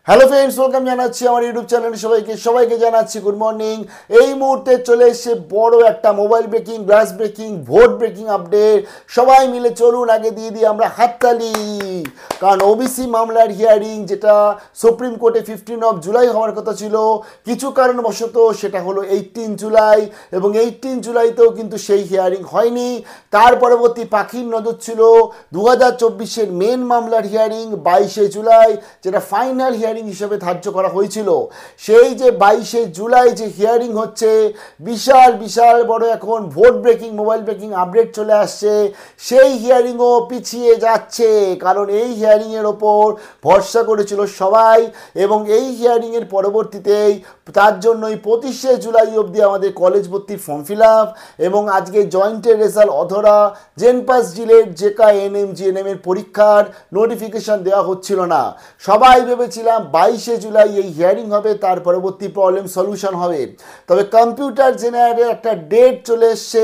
Hello friends, welcome জানাচ্ছি আমার YouTube চ্যানেলে সবাইকে জানাচ্ছি গুড মর্নিং। এই মুহূর্তে চলে এসেছে বড় একটা mobile breaking, glass breaking, vote breaking update. সবাই মিলে চলুন আগে দিয়ে দিই আমরা হাততালি, কারণ ওবিসি মামলার হিয়ারিং যেটা সুপ্রিম কোর্টে 15 জুলাই হওয়ার কথা ছিল, কিছু কারণবশত সেটা হলো 18 জুলাই, এবং 18 জুলাইতেও কিন্তু সেই হিয়ারিং হয়নি। তার পরবর্তী পাখির নজর ছিল 2024-এর মেন মামলার হিয়ারিং 22শে জুলাই, যেটা ফাইনাল হিয়ারিং হিসেবে ধার্য করা হয়েছিল। সেই যে 22শে জুলাই যে হিয়ারিং হচ্ছে, বিশাল বিশাল বড় এখন vote breaking, mobile breaking update চলে আসছে। সেই হিয়ারিংও পিছিয়ে যাচ্ছে, কারণ এই হিয়ারিংয়ের ওপর ভরসা করেছিল সবাই, এবং এই হিয়ারিংয়ের পরবর্তীতেই তার জন্যই 25শে জুলাই অবধি আমাদের কলেজ ভর্তির ফর্ম ফিল আপ, এবং আজকে জয়েন্টের রেজাল্ট অধরা, জেনপাস জিলেট জেকা এনএম জিএনএম এর পরীক্ষার নোটিফিকেশন দেওয়া হচ্ছিল না। সবাই ভেবেছিলাম 22শে জুলাই এই হিয়ারিং হবে, তার পরবর্তী প্রবলেম সলিউশন হবে। তবে কম্পিউটার জেনারেটের একটা ডেট চলে এসছে,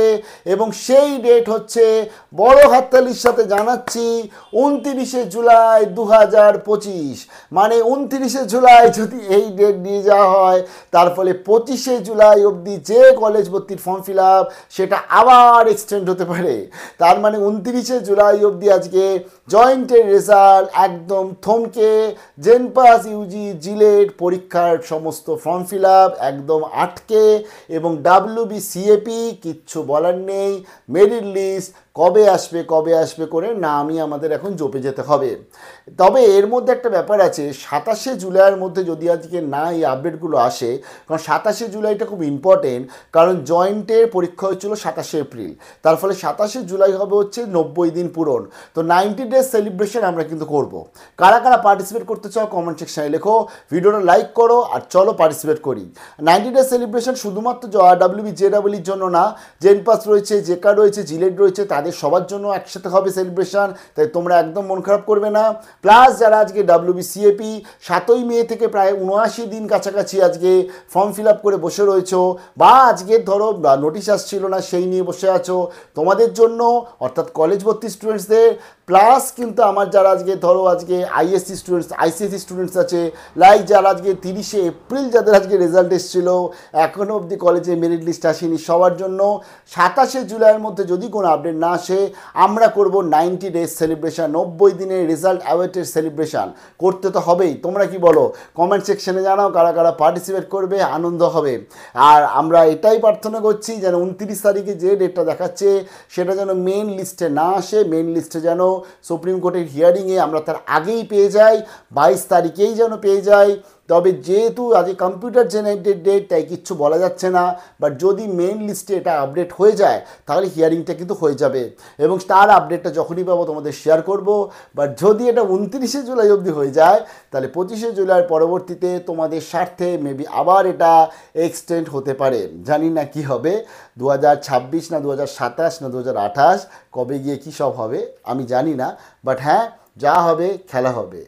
এবং সেই ডেট হচ্ছে বড় হাততালির সাথে জানাচ্ছি 29শে জুলাই 2025। মানে 29শে জুলাই যদি এই ডেট নিয়ে যাওয়া হয়, তার ফলে 25শে জুলাই অবধি যে কলেজ ভর্তির ফর্ম ফিল আপ সেটা আবার এক্সটেন্ড হতে পারে। তার মানে 29শে জুলাই অবধি আজকে জয়েন্টের রেজাল্ট একদম থমকে, জেনপাস ইউজি জিলেট পরীক্ষার সমস্ত ফর্ম ফিল আপ একদম আটকে, এবং WBCAP কিচ্ছু বলার নেই। মেরিট লিস্ট কবে আসবে করে নামই আমাদের এখন জপে যেতে হবে। তবে এর মধ্যে একটা ব্যাপার আছে, 27শে জুলাইয়ের মধ্যে যদি আজকে না এই আপডেটগুলো আসে, কারণ 27শে জুলাইটা খুব ইম্পর্টেন্ট, কারণ জয়েন্টের পরীক্ষা হয়েছিল 27শে এপ্রিল, তার ফলে 27শে জুলাই হবে হচ্ছে 90 দিন পূরণ। তো 90 ডেজ সেলিব্রেশন আমরা কিন্তু করব। কারা কারা পার্টিসিপেট করতে চাও কমেন্ট সেকশানে লেখো, ভিডিওটা লাইক করো, আর চলো পার্টিসিপেট করি। 90 ডেজ সেলিব্রেশন শুধুমাত্র WBJEEর জন্য না, জেনপাস রয়েছে, জেকা রয়েছে, জিলেট রয়েছে, তাদের সবার জন্য একসাথে হবে সেলিব্রেশন, তাই তোমরা একদম মন খারাপ করবে না। প্লাস যারা আজকে WBCAP 7ই মে থেকে প্রায় 79 দিন কাছাকাছি আজকে ফর্ম ফিল আপ করে বসে রয়েছো, বা আজকে ধরো নোটিশ আসছিল না সেই নিয়ে বসে আছো, তোমাদের জন্য অর্থাৎ কলেজ ভর্তি স্টুডেন্টসদের, প্লাস কিন্তু আমার যারা আজকে ধরো আজকে ISC স্টুডেন্টস, ICSE স্টুডেন্টস আছে, লাইক যারা আজকে 30শে এপ্রিল যাদের আজকে রেজাল্ট এসেছিল এখনও অবধি কলেজে মেরিট লিস্ট আসেনি, সবার জন্য 27শে জুলাইয়ের মধ্যে যদি কোনো আপডেট না আসে আমরা করব 90 ডেজ সেলিব্রেশন, 90 দিনের রেজাল্ট অ্যাওয়েটের সেলিব্রেশন করতে তো হবেই। তোমরা কি বলো কমেন্ট সেকশনে জানাও কারা কারা পার্টিসিপেট করবে, আনন্দ হবে। আর আমরা এটাই প্রার্থনা করছি যেন 29 তারিখে যে ডেটটা দেখাচ্ছে সেটা যেন মেন লিস্টে না আসে, মেন লিস্টে যেন সুপ্রিম কোর্টের হিয়ারিংয়ে আমরা তার আগেই পেয়ে যাই, 22 তারিখেই যেন পেয়ে যাই। তবে যেহেতু আজকে কম্পিউটার জেনারেটেড ডেট, তাই কিচ্ছু বলা যাচ্ছে না, বাট যদি মেন লিস্টে এটা আপডেট হয়ে যায় তাহলে হিয়ারিংটা কিন্তু হয়ে যাবে, এবং তার আপডেটটা যখনই পাবো তোমাদের শেয়ার করব। বাট যদি এটা 29শে জুলাই অবধি হয়ে যায়, তাহলে 25শে জুলাইয়ের পরবর্তীতে তোমাদের স্বার্থে মেবি আবার এটা এক্সটেন্ড হতে পারে। জানি না কি হবে, 2026 না 2027 না 2028, কবে গিয়ে কী সব হবে আমি জানি না, বাট হ্যাঁ যা হবে খেলা হবে।